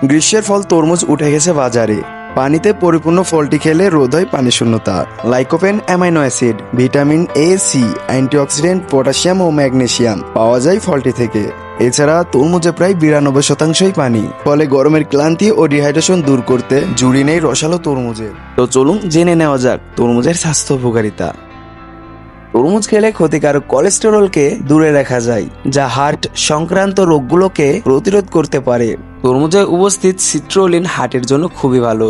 গ্রীষ্মের ফল তরমুজ উঠে গেছে বাজারে। পানিতে পরিপূর্ণ ফলটি খেলে রোধ হয় পানি শূন্যতা। Lycopene, amino acid, vitamin A, C, antioxidant, potassium ও ম্যাগনেসিয়াম পাওয়া যায় ফলটি থেকে। এছাড়া তরমুজে প্রায় 92% পানি, ফলে গরমের ক্লান্তি ও ডিহাইড্রেশন দূর করতে জুড়ি নেই রসালো তরমুজের। তো চলুন জেনে নেওয়া যাক তরমুজের স্বাস্থ্য উপকারিতা। তরমুজ খেলে ক্ষতিকারক কোলেস্টেরলকে দূরে রাখা যায়, যা হার্ট সংক্রান্ত রোগগুলোকে প্রতিরোধ করতে পারে। তরমুজে উপস্থিত সিট্রোলিন হার্টের জন্য খুবই ভালো।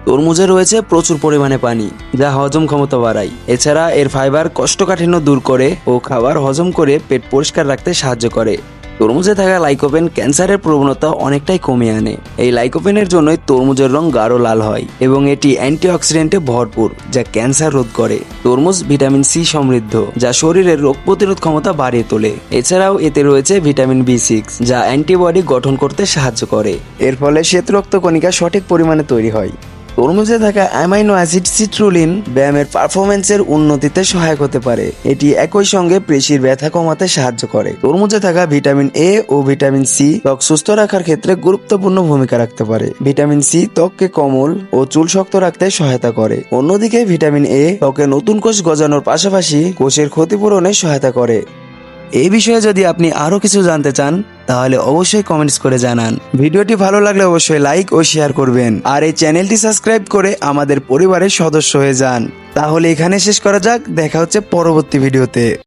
তরমুজে রয়েছে প্রচুর পরিমাণে পানি, যা হজম ক্ষমতা বাড়ায়। এছাড়া এর ফাইবার কোষ্ঠকাঠিন্য দূর করে ও খাবার হজম করে পেট পরিষ্কার রাখতে সাহায্য করে। তরমুজে থাকা লাইকোপেন ক্যান্সারের প্রবণতা অনেকটাই কমিয়ে আনে। এই লাইকোপেনের জন্যই তরমুজের রং গাঢ় লাল হয় এবং এটি অ্যান্টিঅক্সিডেন্টে ভরপুর, যা ক্যান্সার রোধ করে। তরমুজ ভিটামিন সি সমৃদ্ধ, যা শরীরের রোগ প্রতিরোধ ক্ষমতা বাড়িয়ে তোলে। এছাড়াও এতে রয়েছে ভিটামিন বি6, যা অ্যান্টিবডি গঠন করতে সাহায্য করে। এর ফলে শ্বেত রক্তকণিকা সঠিক পরিমাণে তৈরি হয়। তরমুজে থাকা অ্যামাইনো অ্যাসিড সিট্রুলিন ব্যায়ামের পারফরমেন্সের উন্নতিতে সহায়ক হতে পারে। এটি একই সঙ্গে পেশির ব্যথা কমাতে সাহায্য করে। তরমুজে থাকা ভিটামিন এ ও ভিটামিন সি ত্বক সুস্থ রাখার ক্ষেত্রে গুরুত্বপূর্ণ ভূমিকা রাখতে পারে। ভিটামিন সি ত্বককে কোমল ও চুল শক্ত রাখতে সহায়তা করে। অন্যদিকে ভিটামিন এ ত্বকে নতুন কোষ গজানোর পাশাপাশি কোষের ক্ষতিপূরণে সহায়তা করে। এই বিষয়ে যদি আপনি আরো কিছু জানতে চান তাহলে অবশ্যই কমেন্টস করে জানান। ভিডিওটি ভালো লাগলে অবশ্যই লাইক ও শেয়ার করবেন, আর এই চ্যানেলটি সাবস্ক্রাইব করে আমাদের পরিবারের সদস্য হয়ে যান। তাহলে এখানে শেষ করা যাক, দেখা হচ্ছে পরবর্তী ভিডিওতে।